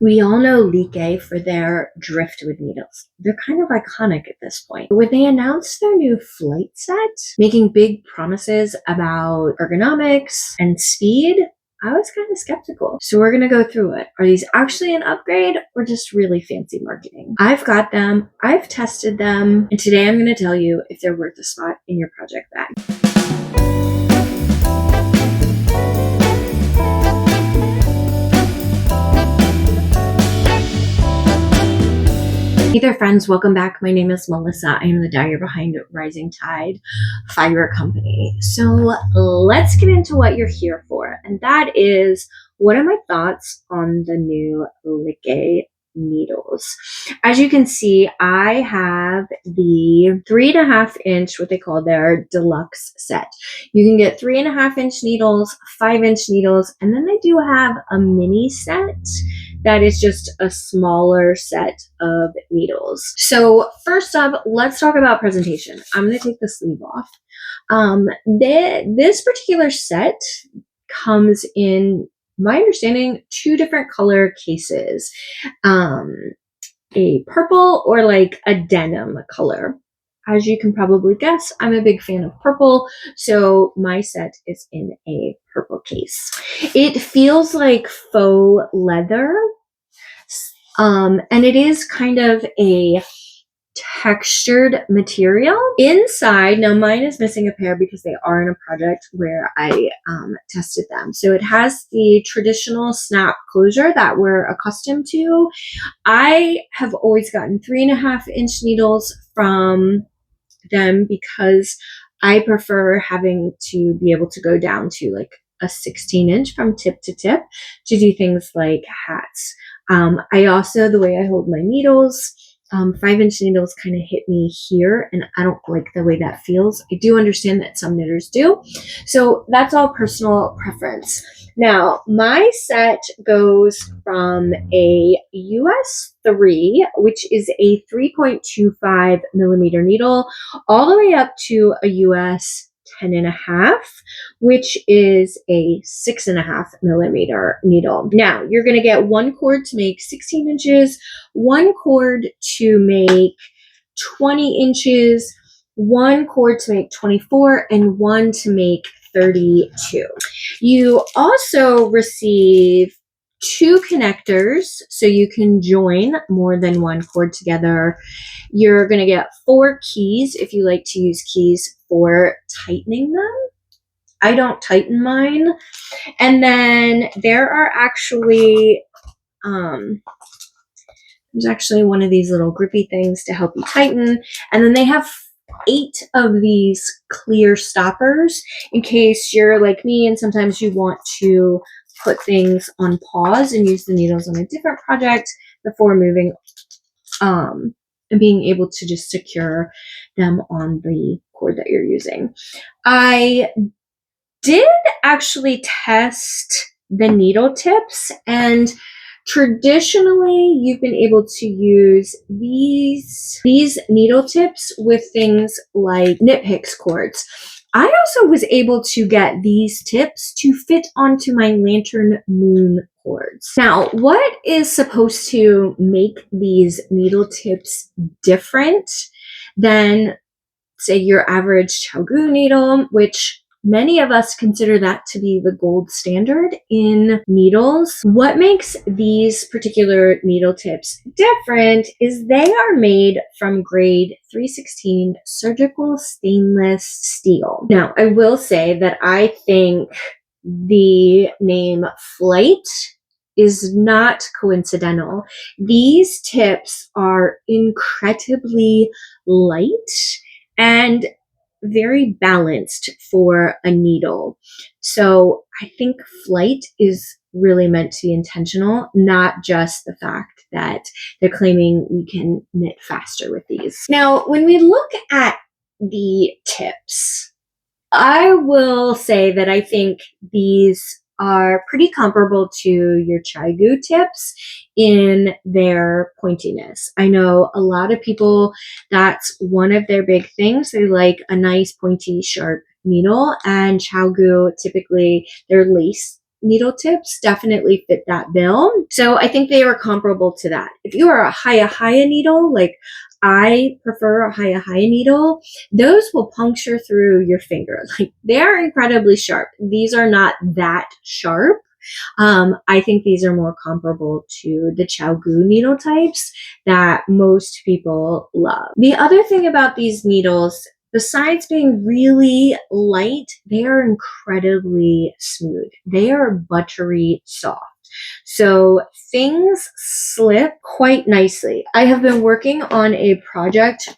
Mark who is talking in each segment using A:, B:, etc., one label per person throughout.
A: We all know Lykke for their driftwood needles. They're kind of iconic at this point. But when they announced their new flight set, making big promises about ergonomics and speed, I was kind of skeptical. So we're going to go through it. Are these actually an upgrade or just really fancy marketing? I've got them, I've tested them, and today I'm going to tell you if they're worth a spot in your project bag. Hey there, friends. Welcome back. My name is Melissa. I am the dyer behind Rising Tide Fiber Company. So let's get into what you're here for. And that is, what are my thoughts on the new Lykke needles? As you can see, I have the 3.5 inch, what they call their deluxe set. You can get 3.5 inch needles, 5-inch needles, and then they do have a mini set that is just a smaller set of needles. So first up, let's talk about presentation. I'm going to take the sleeve off. This particular set comes in, my understanding, 2 different color cases. A purple or like a denim color. As you can probably guess, I'm a big fan of purple, so my set is in a purple case. It feels like faux leather, and it is kind of a textured material. Inside, now mine is missing a pair because they are in a project where I tested them. So it has the traditional snap closure that we're accustomed to. I have always gotten 3.5 inch needles from them because I prefer having to be able to go down to like a 16 inch from tip to tip to do things like hats. I also, the way I hold my needles, 5-inch needles kind of hit me here, and I don't like the way that feels. I do understand that some knitters do. So that's all personal preference. Now, my set goes from a US 3, which is a 3.25 millimeter needle, all the way up to a US 10.5, which is a 6.5 millimeter needle. Now, you're going to get 1 cord to make 16 inches, 1 cord to make 20 inches, 1 cord to make 24, and 1 to make 32. You also receive 2 connectors, so you can join more than 1 cord together. You're going to get 4 keys if you like to use keys for tightening them. I don't tighten mine. And then there are actually, there's actually one of these little grippy things to help you tighten. And then they have 8 of these clear stoppers in case you're like me and sometimes you want to put things on pause and use the needles on a different project before moving and being able to just secure them on the cord that you're using. I did actually test the needle tips, and traditionally you've been able to use these needle tips with things like nip Hicks cords. I also was able to get these tips to fit onto my lantern moon cords. Now, what is supposed to make these needle tips different than, say, your average Chaogu needle, which many of us consider that to be the gold standard in needles? What makes these particular needle tips different is they are made from grade 316 surgical stainless steel. Now, I will say that I think the name Flight is not coincidental. These tips are incredibly light and very balanced for a needle. So I think Flight is really meant to be intentional, not just the fact that they're claiming we can knit faster with these. Now, when we look at the tips, I will say that I think these are pretty comparable to your Chaogu tips in their pointiness. I know a lot of people, that's one of their big things. They like a nice pointy sharp needle, and Chaogu, typically they're lace needle tips definitely fit that bill. So I think they are comparable to that. If you are a Haya needle, like I prefer a Haya needle, those will puncture through your finger. Like they're incredibly sharp. These are not that sharp. I think these are more comparable to the ChiaoGoo needle types that most people love. The other thing about these needles, besides being really light, they are incredibly smooth. They are buttery soft. So things slip quite nicely. I have been working on a project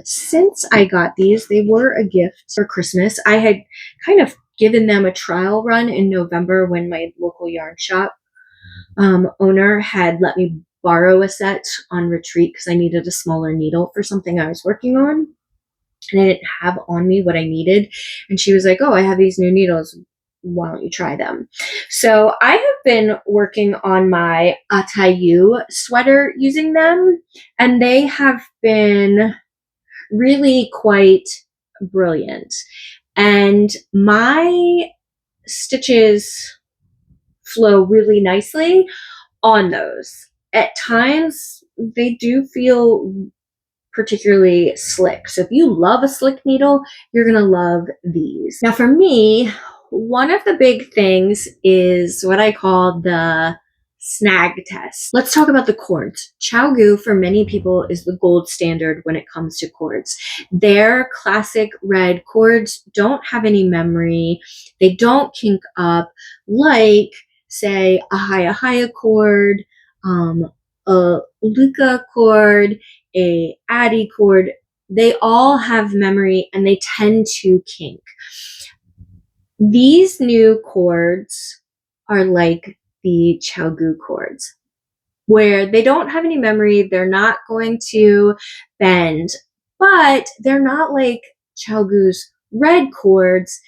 A: since I got these. They were a gift for Christmas. I had kind of given them a trial run in November when my local yarn shop owner had let me borrow a set on retreat because I needed a smaller needle for something I was working on. And I didn't have on me what I needed. And she was like, oh, I have these new needles. Why don't you try them? So I have been working on my Atayu sweater using them, and they have been really quite brilliant. And my stitches flow really nicely on those. At times, they do feel particularly slick. So if you love a slick needle, you're going to love these. Now for me, one of the big things is what I call the snag test. Let's talk about the cords. ChiaoGoo for many people is the gold standard when it comes to cords. Their classic red cords don't have any memory. They don't kink up like, say, a Haya cord, a Lykke cord, a Addy cord. They all have memory and they tend to kink. These new cords are like the ChiaoGoo cords, where they don't have any memory. They're not going to bend, but they're not like ChiaoGoo's red cords.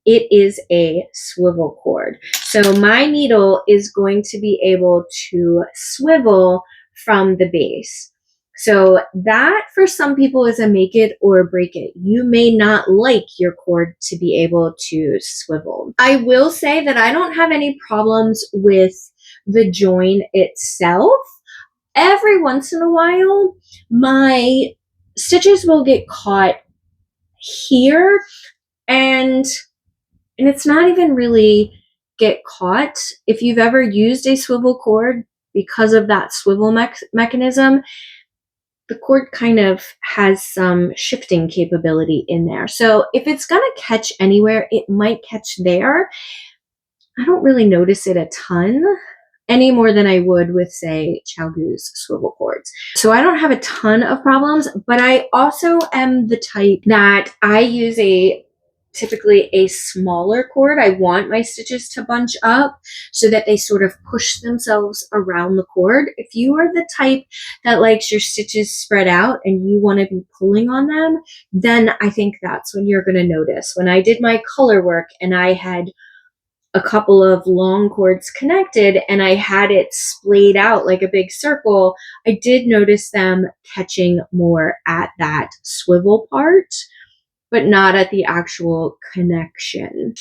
A: It is a swivel cord. So my needle is going to be able to swivel from the base. So that for some people is a make it or break it. You may not like your cord to be able to swivel. I will say that I don't have any problems with the join itself. Every once in a while, my stitches will get caught here, and it's not even really get caught. If you've ever used a swivel cord, because of that swivel mechanism, the cord kind of has some shifting capability in there. So if it's going to catch anywhere, it might catch there. I don't really notice it a ton any more than I would with, say, ChiaoGoo's swivel cords. So I don't have a ton of problems, but I also am the type that I use typically a smaller cord. I want my stitches to bunch up so that they sort of push themselves around the cord. If you are the type that likes your stitches spread out and you want to be pulling on them, then I think that's when you're going to notice. When I did my color work and I had a couple of long cords connected and I had it splayed out like a big circle, I did notice them catching more at that swivel part, but not at the actual connection.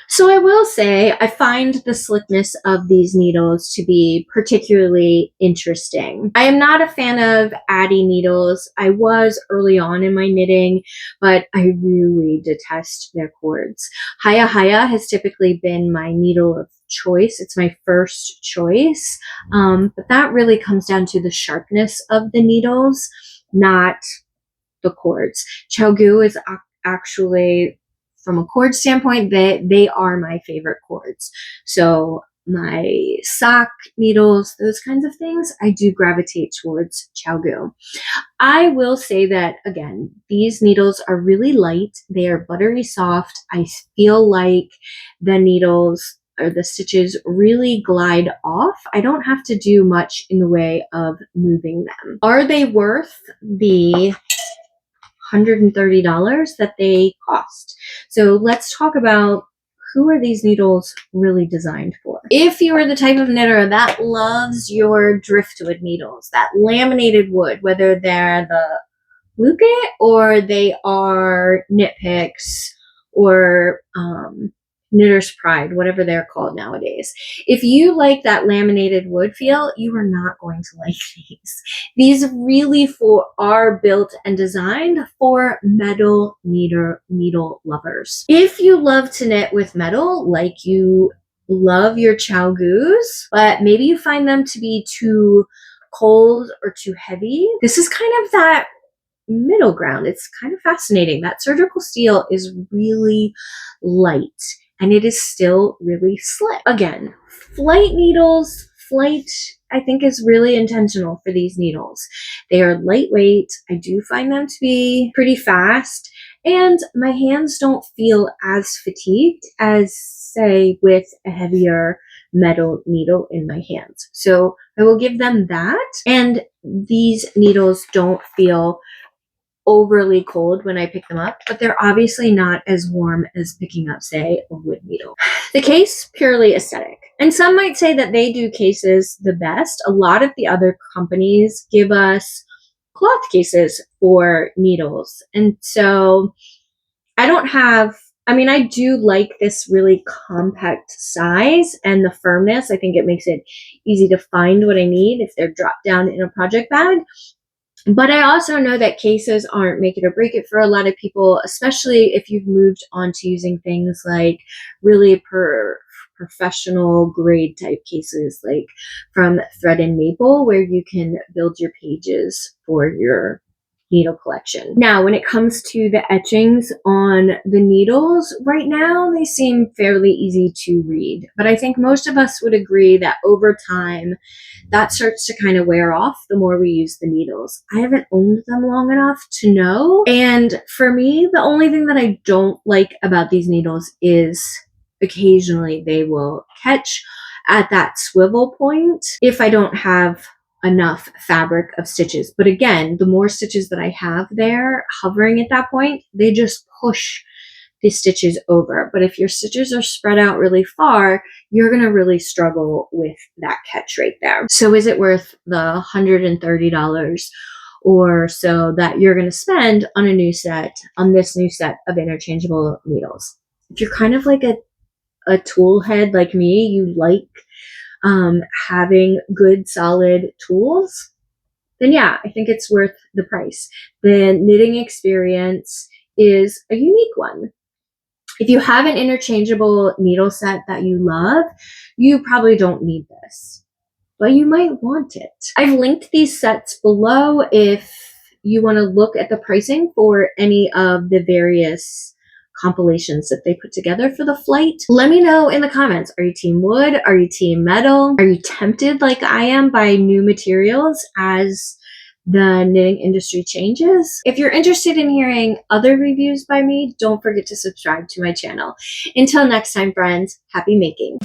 A: So I will say I find the slickness of these needles to be particularly interesting. I am not a fan of Addy needles. I was early on in my knitting, but I really detest their cords. Haya has typically been my needle of choice. It's my first choice, but that really comes down to the sharpness of the needles, not the cords. ChiaoGoo is actually, from a cord standpoint, they are my favorite cords. So my sock needles, those kinds of things, I do gravitate towards ChiaoGoo. I will say that, again, these needles are really light. They are buttery soft. I feel like the needles or the stitches really glide off. I don't have to do much in the way of moving them. Are they worth the $130 that they cost? So let's talk about, who are these needles really designed for? If you are the type of knitter that loves your driftwood needles, that laminated wood, whether they're the Lykke or they are Knit Picks or Knitter's Pride, whatever they're called nowadays. If you like that laminated wood feel, you are not going to like these. These really are built and designed for metal needle lovers. If you love to knit with metal, like you love your ChiaoGoos, but maybe you find them to be too cold or too heavy, this is kind of that middle ground. It's kind of fascinating. That surgical steel is really light and it is still really slick. Again, flight needles, Flight I think is really intentional for these needles. They are lightweight. I do find them to be pretty fast, and my hands don't feel as fatigued as, say, with a heavier metal needle in my hands. So I will give them that. And these needles don't feel overly cold when I pick them up, but they're obviously not as warm as picking up, say, a wood needle. The case, purely aesthetic. And some might say that they do cases the best. A lot of the other companies give us cloth cases for needles. And so I do like this really compact size and the firmness. I think it makes it easy to find what I need if they're dropped down in a project bag. But I also know that cases aren't make it or break it for a lot of people, especially if you've moved on to using things like really professional grade type cases, like from Thread and Maple, where you can build your pages for your needle collection. Now, when it comes to the etchings on the needles, right now they seem fairly easy to read, but I think most of us would agree that over time that starts to kind of wear off the more we use the needles. I haven't owned them long enough to know, and for me, the only thing that I don't like about these needles is occasionally they will catch at that swivel point if I don't have enough fabric of stitches. But again, the more stitches that I have there hovering at that point, they just push the stitches over. But if your stitches are spread out really far, you're going to really struggle with that catch right there. So is it worth the $130 or so that you're going to spend on this new set of interchangeable needles? If you're kind of like a tool head like me, you like having good solid tools, then yeah, I think it's worth the price. The knitting experience is a unique one. If you have an interchangeable needle set that you love, you probably don't need this, but you might want it. I've linked these sets below if you want to look at the pricing for any of the various compilations that they put together for the Flight. Let me know in the comments. Are you team wood? Are you team metal? Are you tempted like I am by new materials as the knitting industry changes? If you're interested in hearing other reviews by me, don't forget to subscribe to my channel. Until next time, friends, happy making.